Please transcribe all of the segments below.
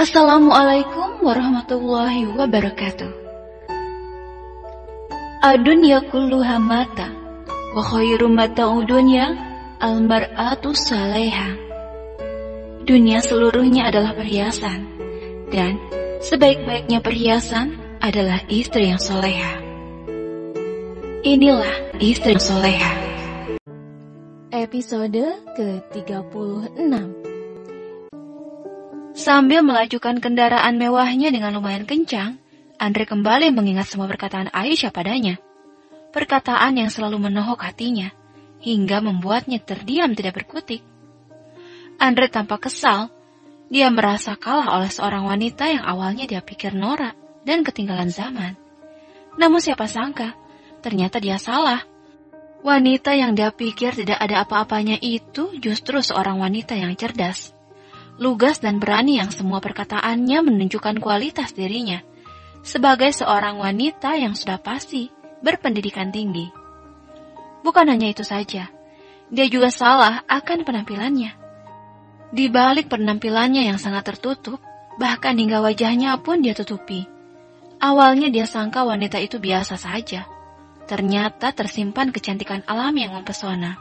Assalamualaikum warahmatullahi wabarakatuh. Ad-dunya kulluha mata, wa khairu mata'ud dunya al-mar'atu salihah. Dunia seluruhnya adalah perhiasan, dan sebaik-baiknya perhiasan adalah istri yang soleha. Inilah istri yang soleha. Episode ke-36. Sambil melajukan kendaraan mewahnya dengan lumayan kencang, Andre kembali mengingat semua perkataan Aisyah padanya. Perkataan yang selalu menohok hatinya, hingga membuatnya terdiam tidak berkutik. Andre tampak kesal. Dia merasa kalah oleh seorang wanita yang awalnya dia pikir norak dan ketinggalan zaman. Namun siapa sangka, ternyata dia salah. Wanita yang dia pikir tidak ada apa-apanya itu justru seorang wanita yang cerdas, lugas dan berani yang semua perkataannya menunjukkan kualitas dirinya sebagai seorang wanita yang sudah pasti berpendidikan tinggi. Bukan hanya itu saja, dia juga salah akan penampilannya. Di balik penampilannya yang sangat tertutup, bahkan hingga wajahnya pun dia tutupi. Awalnya dia sangka wanita itu biasa saja. Ternyata tersimpan kecantikan alami yang mempesona.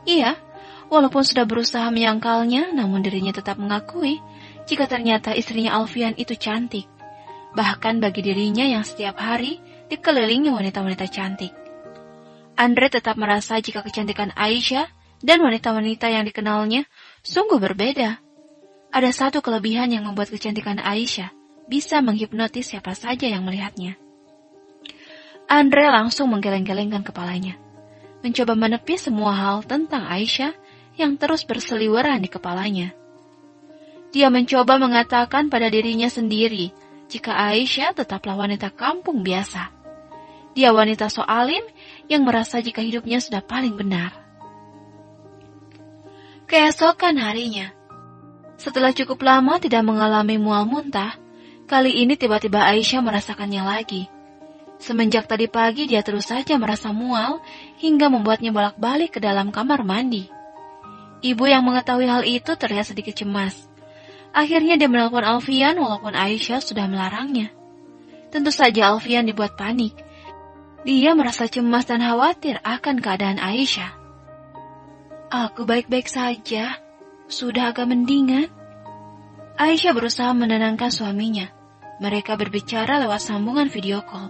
Iya, walaupun sudah berusaha menyangkalnya, namun dirinya tetap mengakui jika ternyata istrinya Alfian itu cantik. Bahkan bagi dirinya yang setiap hari dikelilingi wanita-wanita cantik. Andre tetap merasa jika kecantikan Aisyah dan wanita-wanita yang dikenalnya sungguh berbeda. Ada satu kelebihan yang membuat kecantikan Aisyah bisa menghipnotis siapa saja yang melihatnya. Andre langsung menggeleng-gelengkan kepalanya, mencoba menepis semua hal tentang Aisyah yang terus berseliweran di kepalanya. Dia mencoba mengatakan pada dirinya sendiri jika Aisyah tetaplah wanita kampung biasa. Dia wanita so alim yang merasa jika hidupnya sudah paling benar. Keesokan harinya, setelah cukup lama tidak mengalami mual muntah, kali ini tiba-tiba Aisyah merasakannya lagi. Semenjak tadi pagi dia terus saja merasa mual hingga membuatnya bolak-balik ke dalam kamar mandi. Ibu yang mengetahui hal itu terlihat sedikit cemas. Akhirnya dia menelpon Alfian walaupun Aisyah sudah melarangnya. Tentu saja Alfian dibuat panik. Dia merasa cemas dan khawatir akan keadaan Aisyah. "Aku baik-baik saja, sudah agak mendingan." Aisyah berusaha menenangkan suaminya. Mereka berbicara lewat sambungan video call.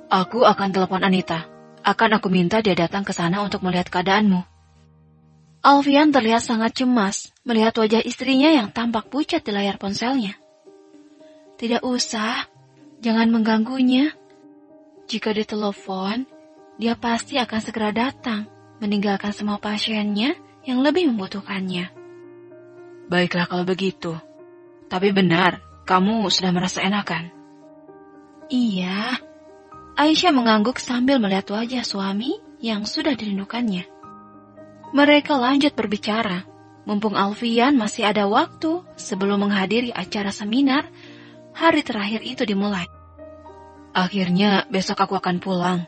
"Aku akan telepon Anita. Akan aku minta dia datang ke sana untuk melihat keadaanmu." Alfian terlihat sangat cemas melihat wajah istrinya yang tampak pucat di layar ponselnya. "Tidak usah, jangan mengganggunya. Jika ditelepon, dia pasti akan segera datang, meninggalkan semua pasiennya yang lebih membutuhkannya." "Baiklah kalau begitu. Tapi benar, kamu sudah merasa enakan?" "Iya." Aisyah mengangguk sambil melihat wajah suami yang sudah dirindukannya. Mereka lanjut berbicara, mumpung Alfian masih ada waktu sebelum menghadiri acara seminar hari terakhir itu dimulai. "Akhirnya besok aku akan pulang,"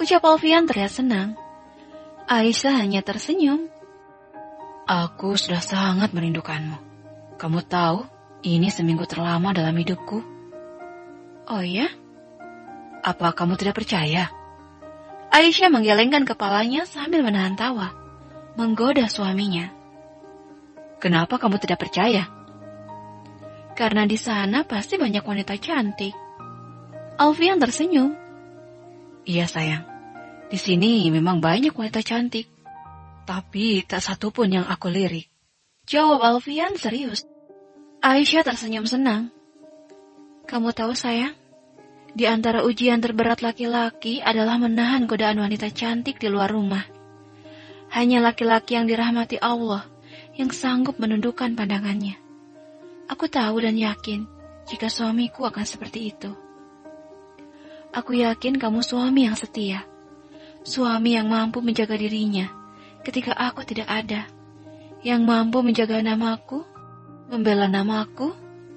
ucap Alfian terlihat senang. Aisyah hanya tersenyum. "Aku sudah sangat merindukanmu. Kamu tahu, ini seminggu terlama dalam hidupku." "Oh ya? Apa kamu tidak percaya?" Aisyah menggelengkan kepalanya sambil menahan tawa, menggoda suaminya. "Kenapa kamu tidak percaya?" "Karena di sana pasti banyak wanita cantik." Alfian tersenyum. "Iya sayang, di sini memang banyak wanita cantik, tapi tak satu pun yang aku lirik," jawab Alfian serius. Aisyah tersenyum senang. "Kamu tahu sayang, di antara ujian terberat laki-laki adalah menahan godaan wanita cantik di luar rumah. Hanya laki-laki yang dirahmati Allah yang sanggup menundukkan pandangannya. Aku tahu dan yakin jika suamiku akan seperti itu. Aku yakin kamu suami yang setia, suami yang mampu menjaga dirinya ketika aku tidak ada, yang mampu menjaga namaku, membela namaku,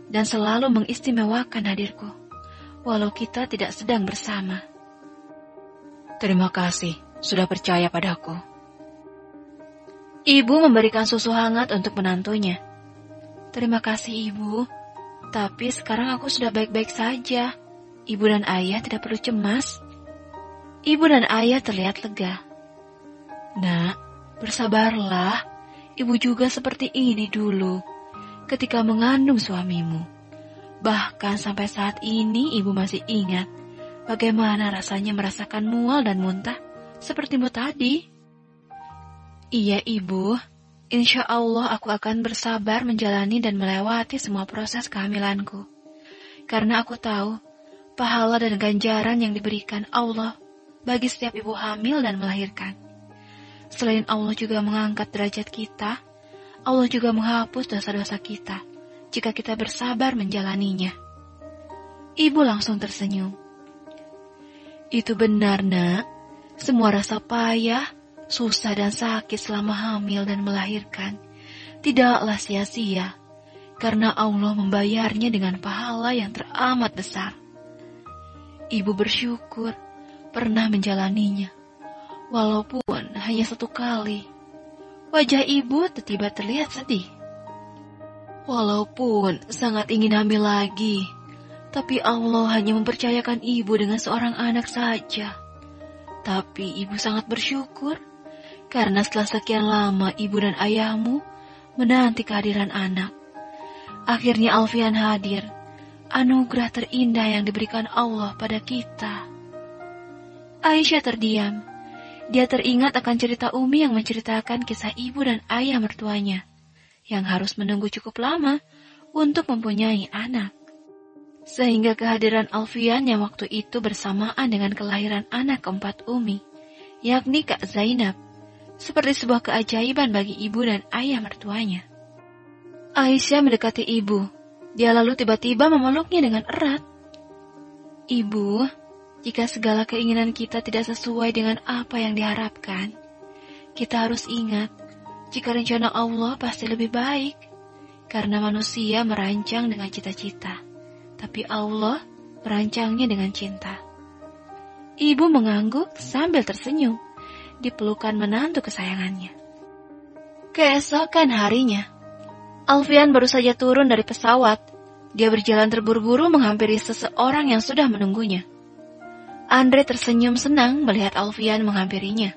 dan selalu mengistimewakan hadirku, walau kita tidak sedang bersama." "Terima kasih sudah percaya padaku." Ibu memberikan susu hangat untuk menantunya. Terima kasih Ibu, tapi sekarang aku sudah baik-baik saja. Ibu dan Ayah tidak perlu cemas. Ibu dan Ayah terlihat lega. Nak, bersabarlah. Ibu juga seperti ini dulu, ketika mengandung suamimu. Bahkan sampai saat ini ibu masih ingat bagaimana rasanya merasakan mual dan muntah sepertimu tadi. Iya Ibu, insya Allah aku akan bersabar menjalani dan melewati semua proses kehamilanku. Karena aku tahu pahala dan ganjaran yang diberikan Allah bagi setiap ibu hamil dan melahirkan. Selain Allah juga mengangkat derajat kita, Allah juga menghapus dosa-dosa kita jika kita bersabar menjalaninya. Ibu langsung tersenyum. Itu benar, Nak. Semua rasa payah, susah dan sakit selama hamil dan melahirkan tidaklah sia-sia, karena Allah membayarnya dengan pahala yang teramat besar. Ibu bersyukur pernah menjalaninya, walaupun hanya 1 kali. Wajah ibu tiba-tiba terlihat sedih. Walaupun sangat ingin hamil lagi, tapi Allah hanya mempercayakan ibu dengan seorang anak saja. Tapi ibu sangat bersyukur, karena setelah sekian lama ibu dan ayahmu menanti kehadiran anak. Akhirnya Alfian hadir, anugerah terindah yang diberikan Allah pada kita. Aisyah terdiam. Dia teringat akan cerita Umi yang menceritakan kisah ibu dan ayah mertuanya, yang harus menunggu cukup lama untuk mempunyai anak. Sehingga kehadiran Alfian yang waktu itu bersamaan dengan kelahiran anak keempat Umi, yakni Kak Zainab, seperti sebuah keajaiban bagi ibu dan ayah mertuanya. Aisyah mendekati ibu. Dia lalu tiba-tiba memeluknya dengan erat. Ibu, jika segala keinginan kita tidak sesuai dengan apa yang diharapkan, kita harus ingat, jika rencana Allah pasti lebih baik, karena manusia merancang dengan cita-cita, tapi Allah merancangnya dengan cinta. Ibu mengangguk sambil tersenyum, di pelukan menantu kesayangannya. Keesokan harinya, Alfian baru saja turun dari pesawat. Dia berjalan terburu-buru menghampiri seseorang yang sudah menunggunya. Andre tersenyum senang melihat Alfian menghampirinya.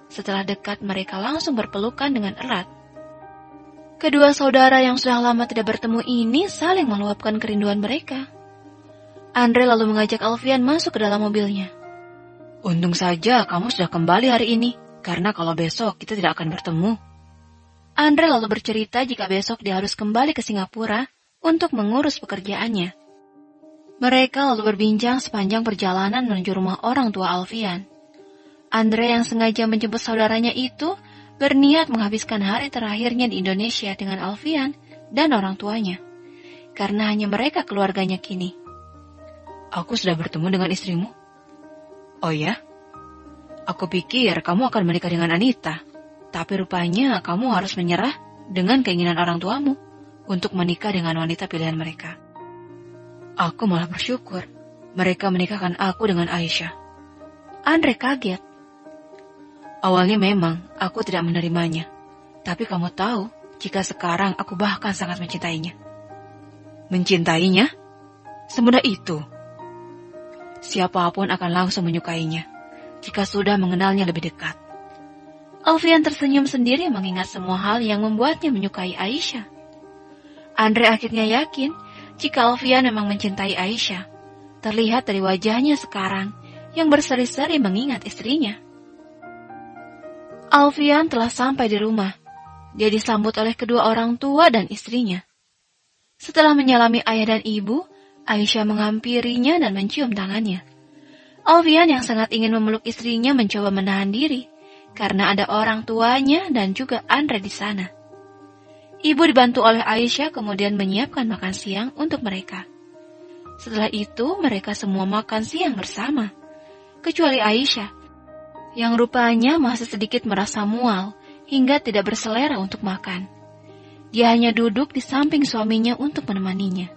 Setelah dekat, mereka langsung berpelukan dengan erat. Kedua saudara yang sudah lama tidak bertemu ini saling meluapkan kerinduan mereka. Andre lalu mengajak Alfian masuk ke dalam mobilnya. Untung saja kamu sudah kembali hari ini, karena kalau besok kita tidak akan bertemu. Andre lalu bercerita jika besok dia harus kembali ke Singapura untuk mengurus pekerjaannya. Mereka lalu berbincang sepanjang perjalanan menuju rumah orang tua Alfian. Andre yang sengaja menjemput saudaranya itu berniat menghabiskan hari terakhirnya di Indonesia dengan Alfian dan orang tuanya, karena hanya mereka keluarganya kini. Aku sudah bertemu dengan istrimu. Oh ya? Aku pikir kamu akan menikah dengan Anita, tapi rupanya kamu harus menyerah dengan keinginan orang tuamu untuk menikah dengan wanita pilihan mereka. Aku malah bersyukur mereka menikahkan aku dengan Aisyah. Andre kaget. Awalnya memang aku tidak menerimanya, tapi kamu tahu jika sekarang aku bahkan sangat mencintainya. Mencintainya? Semudah itu. Siapapun akan langsung menyukainya jika sudah mengenalnya lebih dekat. Alfian tersenyum sendiri mengingat semua hal yang membuatnya menyukai Aisyah. Andre akhirnya yakin jika Alfian memang mencintai Aisyah, terlihat dari wajahnya sekarang yang berseri-seri mengingat istrinya. Alfian telah sampai di rumah. Dia disambut oleh kedua orang tua dan istrinya. Setelah menyalami ayah dan ibu, Aisyah menghampirinya dan mencium tangannya. Alfian yang sangat ingin memeluk istrinya mencoba menahan diri, karena ada orang tuanya dan juga Andre di sana. Ibu dibantu oleh Aisyah kemudian menyiapkan makan siang untuk mereka. Setelah itu mereka semua makan siang bersama, kecuali Aisyah, yang rupanya masih sedikit merasa mual hingga tidak berselera untuk makan. Dia hanya duduk di samping suaminya untuk menemaninya.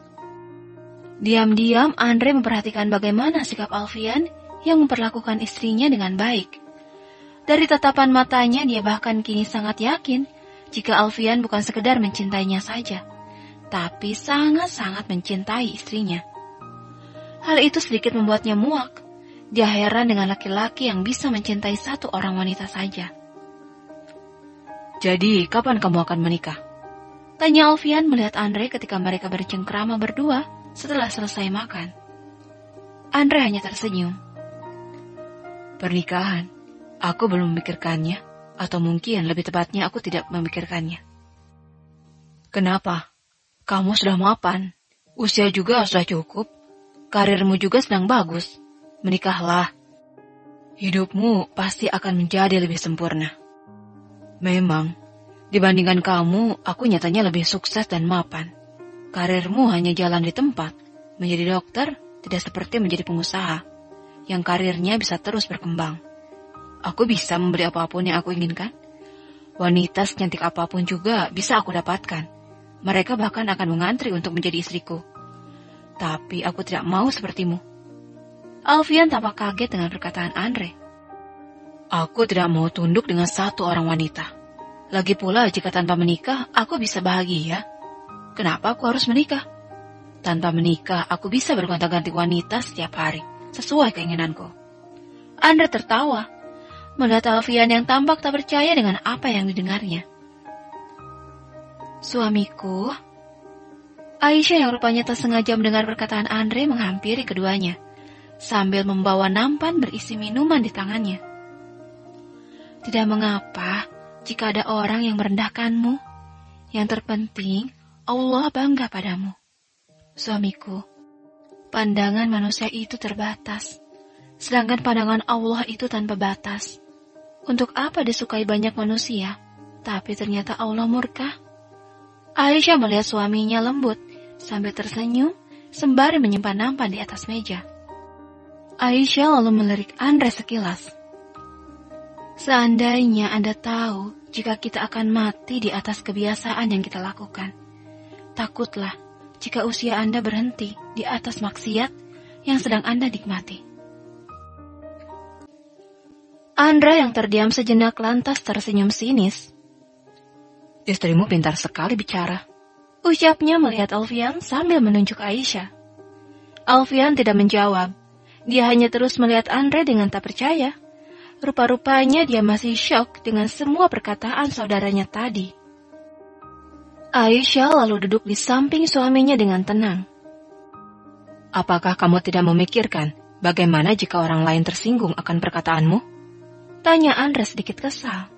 Diam-diam Andre memperhatikan bagaimana sikap Alfian yang memperlakukan istrinya dengan baik. Dari tatapan matanya dia bahkan kini sangat yakin jika Alfian bukan sekedar mencintainya saja, tapi sangat-sangat mencintai istrinya. Hal itu sedikit membuatnya muak. Dia heran dengan laki-laki yang bisa mencintai satu orang wanita saja. Jadi, kapan kamu akan menikah? Tanya Alfian melihat Andre ketika mereka bercengkrama berdua setelah selesai makan. Andre hanya tersenyum. Pernikahan, aku belum memikirkannya, atau mungkin lebih tepatnya aku tidak memikirkannya. Kenapa? Kamu sudah mapan, usia juga sudah cukup, karirmu juga sedang bagus. Menikahlah. Hidupmu pasti akan menjadi lebih sempurna. Memang, dibandingkan kamu, aku nyatanya lebih sukses dan mapan. Karirmu hanya jalan di tempat. Menjadi dokter tidak seperti menjadi pengusaha, yang karirnya bisa terus berkembang. Aku bisa membeli apapun yang aku inginkan. Wanita secantik apapun juga bisa aku dapatkan. Mereka bahkan akan mengantri untuk menjadi istriku. Tapi aku tidak mau sepertimu. Alfian tampak kaget dengan perkataan Andre. Aku tidak mau tunduk dengan satu orang wanita. Lagi pula jika tanpa menikah, aku bisa bahagia. Kenapa aku harus menikah? Tanpa menikah, aku bisa bergonta-ganti wanita setiap hari, sesuai keinginanku. Andre tertawa, melihat Alfian yang tampak tak percaya dengan apa yang didengarnya. Suamiku. Aisyah yang rupanya tak sengaja mendengar perkataan Andre menghampiri keduanya, sambil membawa nampan berisi minuman di tangannya. Tidak mengapa jika ada orang yang merendahkanmu. Yang terpenting, Allah bangga padamu. Suamiku, pandangan manusia itu terbatas, sedangkan pandangan Allah itu tanpa batas. Untuk apa disukai banyak manusia, tapi ternyata Allah murka? Aisyah melihat suaminya lembut, sambil tersenyum, sembari menyimpan nampan di atas meja. Aisyah lalu melirik Andre sekilas. Seandainya Anda tahu jika kita akan mati di atas kebiasaan yang kita lakukan, takutlah jika usia Anda berhenti di atas maksiat yang sedang Anda nikmati. Andre yang terdiam sejenak lantas tersenyum sinis. Istrimu pintar sekali bicara, ucapnya melihat Alfian sambil menunjuk Aisyah. Alfian tidak menjawab. Dia hanya terus melihat Andre dengan tak percaya. Rupa-rupanya dia masih syok dengan semua perkataan saudaranya tadi. Aisyah lalu duduk di samping suaminya dengan tenang. Apakah kamu tidak memikirkan bagaimana jika orang lain tersinggung akan perkataanmu? Tanya Andre sedikit kesal.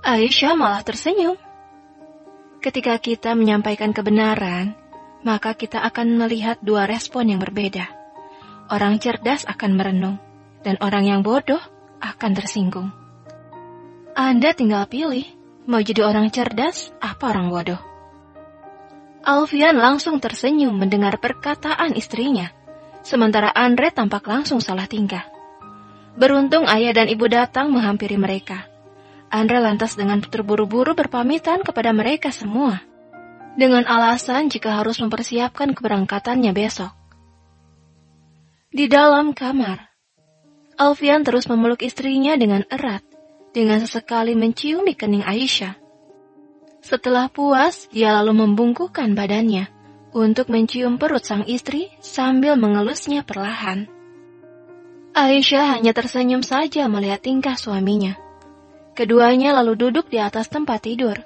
Aisyah malah tersenyum. Ketika kita menyampaikan kebenaran, maka kita akan melihat dua respon yang berbeda. Orang cerdas akan merenung, dan orang yang bodoh akan tersinggung. Anda tinggal pilih, mau jadi orang cerdas apa orang bodoh. Alfian langsung tersenyum mendengar perkataan istrinya, sementara Andre tampak langsung salah tingkah. Beruntung ayah dan ibu datang menghampiri mereka. Andre lantas dengan terburu-buru berpamitan kepada mereka semua, dengan alasan jika harus mempersiapkan keberangkatannya besok. Di dalam kamar, Alfian terus memeluk istrinya dengan erat, dengan sesekali menciumi kening Aisyah. Setelah puas, dia lalu membungkukkan badannya untuk mencium perut sang istri sambil mengelusnya perlahan. Aisyah hanya tersenyum saja melihat tingkah suaminya. Keduanya lalu duduk di atas tempat tidur.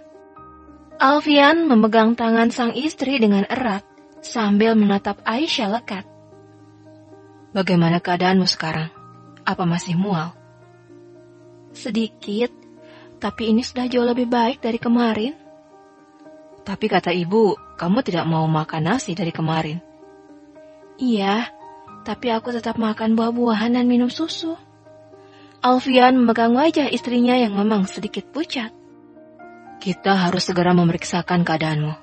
Alfian memegang tangan sang istri dengan erat sambil menatap Aisyah lekat. Bagaimana keadaanmu sekarang? Apa masih mual? Sedikit, tapi ini sudah jauh lebih baik dari kemarin. Tapi kata ibu, kamu tidak mau makan nasi dari kemarin. Iya, tapi aku tetap makan buah-buahan dan minum susu. Alfian memegang wajah istrinya yang memang sedikit pucat. Kita harus segera memeriksakan keadaanmu.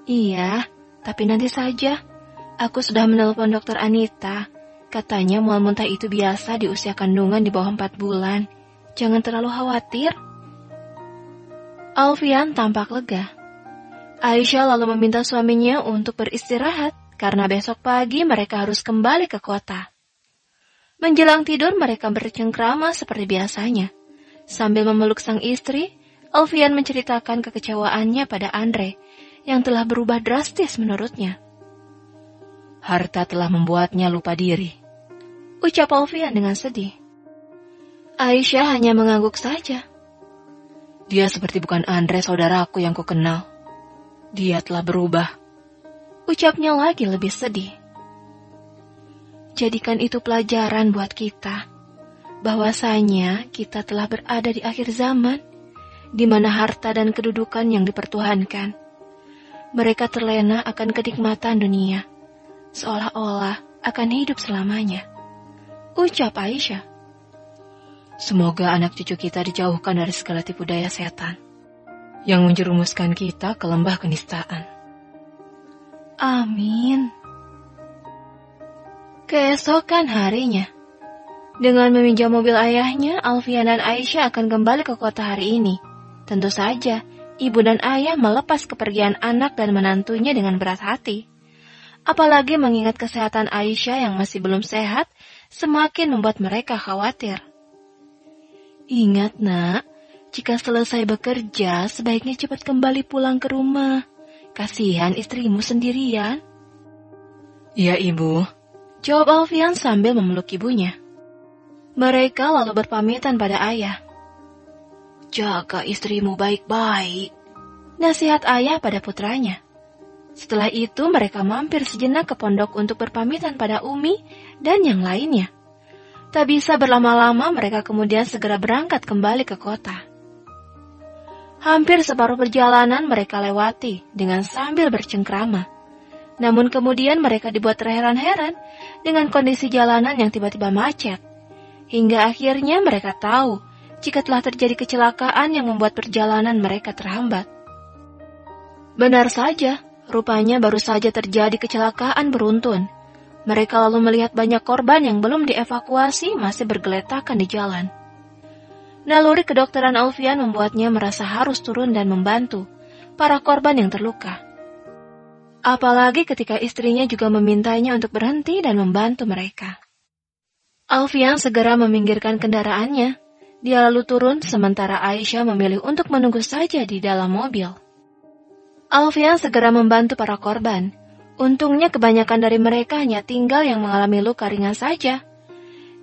Iya, tapi nanti saja. Aku sudah menelpon dokter Anita. Katanya mual muntah itu biasa di usia kandungan di bawah 4 bulan. Jangan terlalu khawatir. Alfian tampak lega. Aisyah lalu meminta suaminya untuk beristirahat karena besok pagi mereka harus kembali ke kota. Menjelang tidur mereka bercengkrama seperti biasanya. Sambil memeluk sang istri, Alfian menceritakan kekecewaannya pada Andre yang telah berubah drastis menurutnya. Harta telah membuatnya lupa diri, ucap Alfian dengan sedih. Aisyah hanya mengangguk saja. Dia seperti bukan Andre saudaraku yang kukenal. Dia telah berubah, ucapnya lagi lebih sedih. Jadikan itu pelajaran buat kita, bahwasanya kita telah berada di akhir zaman, di mana harta dan kedudukan yang dipertuhankan. Mereka terlena akan kenikmatan dunia, seolah-olah akan hidup selamanya, ucap Aisyah. Semoga anak cucu kita dijauhkan dari segala tipu daya setan yang menjerumuskan kita ke lembah kenistaan. Amin. Keesokan harinya, dengan meminjam mobil ayahnya, Alfian dan Aisyah akan kembali ke kota hari ini. Tentu saja, ibu dan ayah melepas kepergian anak dan menantunya dengan berat hati. Apalagi mengingat kesehatan Aisyah yang masih belum sehat, semakin membuat mereka khawatir. Ingat nak, jika selesai bekerja, sebaiknya cepat kembali pulang ke rumah. Kasihan istrimu sendirian. Iya ibu, jawab Alfian sambil memeluk ibunya. Mereka lalu berpamitan pada ayah. Jaga istrimu baik-baik, nasihat ayah pada putranya. Setelah itu mereka mampir sejenak ke pondok untuk berpamitan pada Umi dan yang lainnya. Tak bisa berlama-lama, mereka kemudian segera berangkat kembali ke kota. Hampir separuh perjalanan mereka lewati dengan sambil bercengkrama. Namun kemudian mereka dibuat terheran-heran dengan kondisi jalanan yang tiba-tiba macet. Hingga akhirnya mereka tahu jika telah terjadi kecelakaan yang membuat perjalanan mereka terhambat. Benar saja, rupanya baru saja terjadi kecelakaan beruntun. Mereka lalu melihat banyak korban yang belum dievakuasi masih bergeletakan di jalan. Naluri kedokteran Alfian membuatnya merasa harus turun dan membantu para korban yang terluka. Apalagi ketika istrinya juga memintanya untuk berhenti dan membantu mereka. Alfian segera meminggirkan kendaraannya. Dia lalu turun sementara Aisyah memilih untuk menunggu saja di dalam mobil. Alfian segera membantu para korban. Untungnya kebanyakan dari mereka hanya tinggal yang mengalami luka ringan saja.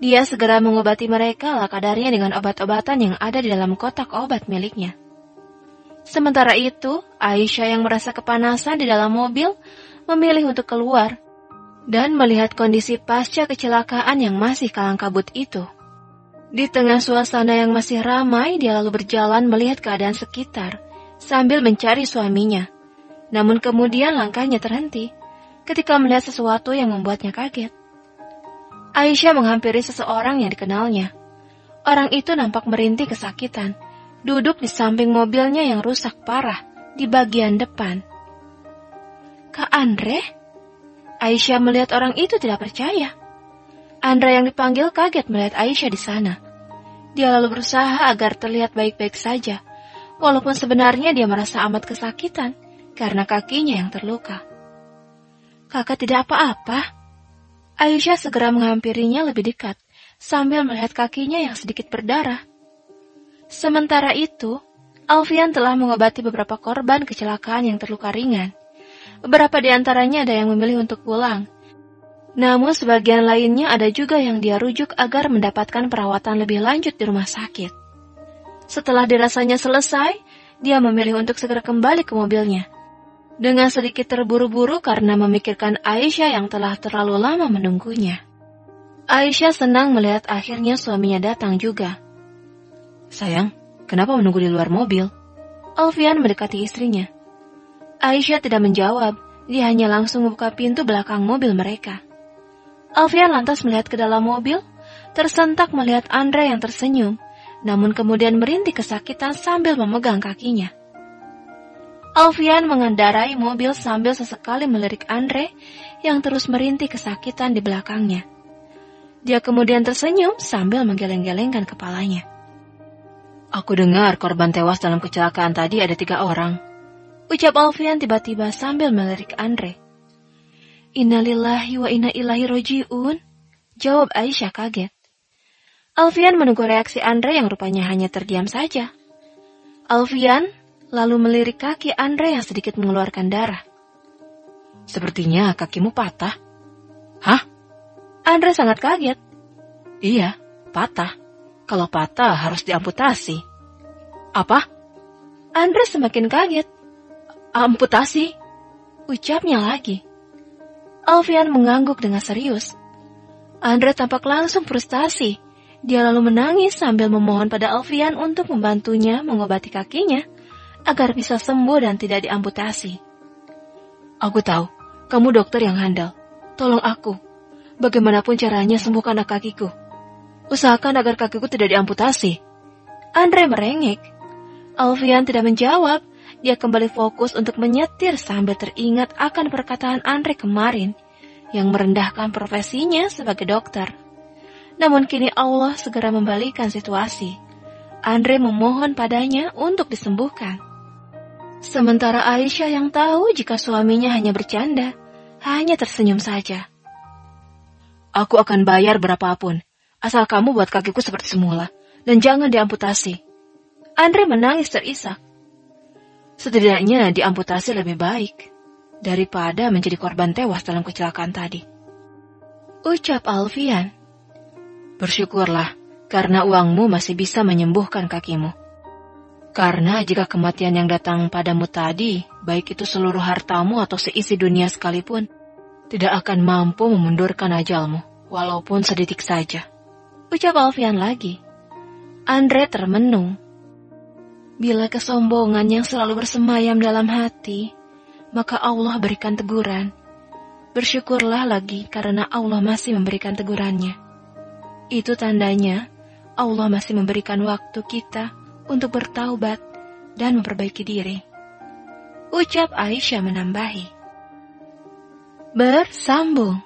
Dia segera mengobati mereka ala kadarnya dengan obat-obatan yang ada di dalam kotak obat miliknya. Sementara itu, Aisyah yang merasa kepanasan di dalam mobil memilih untuk keluar dan melihat kondisi pasca kecelakaan yang masih kalang kabut itu. Di tengah suasana yang masih ramai, dia lalu berjalan melihat keadaan sekitar sambil mencari suaminya. Namun kemudian langkahnya terhenti ketika melihat sesuatu yang membuatnya kaget. Aisyah menghampiri seseorang yang dikenalnya. Orang itu nampak merintih kesakitan, duduk di samping mobilnya yang rusak parah di bagian depan. Kak Andre? Aisyah melihat orang itu tidak percaya. Andre yang dipanggil kaget melihat Aisyah di sana. Dia lalu berusaha agar terlihat baik-baik saja, walaupun sebenarnya dia merasa amat kesakitan karena kakinya yang terluka. Kakak tidak apa-apa. Aisyah segera menghampirinya lebih dekat, sambil melihat kakinya yang sedikit berdarah. Sementara itu, Alfian telah mengobati beberapa korban kecelakaan yang terluka ringan. Beberapa di antaranya ada yang memilih untuk pulang. Namun sebagian lainnya ada juga yang dia rujuk agar mendapatkan perawatan lebih lanjut di rumah sakit. Setelah dirasanya selesai, dia memilih untuk segera kembali ke mobilnya. Dengan sedikit terburu-buru karena memikirkan Aisyah yang telah terlalu lama menunggunya. Aisyah senang melihat akhirnya suaminya datang juga. Sayang, kenapa menunggu di luar mobil? Alfian mendekati istrinya. Aisyah tidak menjawab, dia hanya langsung membuka pintu belakang mobil mereka. Alfian lantas melihat ke dalam mobil, tersentak melihat Andre yang tersenyum, namun kemudian merintih kesakitan sambil memegang kakinya. Alfian mengendarai mobil sambil sesekali melirik Andre yang terus merintih kesakitan di belakangnya. Dia kemudian tersenyum sambil menggeleng-gelengkan kepalanya. Aku dengar korban tewas dalam kecelakaan tadi ada 3 orang. Ucap Alfian tiba-tiba sambil melirik Andre. Innalillahi wa inna ilaihi roji'un, jawab Aisyah kaget. Alfian menunggu reaksi Andre yang rupanya hanya terdiam saja. Alfian lalu melirik kaki Andre yang sedikit mengeluarkan darah. Sepertinya kakimu patah. Hah? Andre sangat kaget. Iya, patah. Kalau patah harus diamputasi. Apa? Andre semakin kaget. Amputasi? Ucapnya lagi. Alfian mengangguk dengan serius. Andre tampak langsung frustasi. Dia lalu menangis sambil memohon pada Alfian untuk membantunya mengobati kakinya agar bisa sembuh dan tidak diamputasi. Aku tahu, kamu dokter yang handal. Tolong aku. Bagaimanapun caranya sembuhkan kakiku. Usahakan agar kakiku tidak diamputasi. Andre merengek. Alfian tidak menjawab. Dia kembali fokus untuk menyetir sambil teringat akan perkataan Andre kemarin yang merendahkan profesinya sebagai dokter. Namun kini Allah segera membalikkan situasi. Andre memohon padanya untuk disembuhkan. Sementara Aisyah yang tahu jika suaminya hanya bercanda, hanya tersenyum saja. Aku akan bayar berapapun, asal kamu buat kakiku seperti semula, dan jangan diamputasi. Andre menangis terisak. Setidaknya diamputasi lebih baik, daripada menjadi korban tewas dalam kecelakaan tadi. Ucap Alfian. Bersyukurlah, karena uangmu masih bisa menyembuhkan kakimu. Karena jika kematian yang datang padamu tadi, baik itu seluruh hartamu atau seisi dunia sekalipun, tidak akan mampu memundurkan ajalmu, walaupun sedetik saja. Ucap Alfian lagi. Andre termenung. Bila kesombongan yang selalu bersemayam dalam hati, maka Allah berikan teguran. Bersyukurlah lagi karena Allah masih memberikan tegurannya. Itu tandanya Allah masih memberikan waktu kita untuk bertaubat dan memperbaiki diri. Ucap Aisyah menambahi. Bersambung.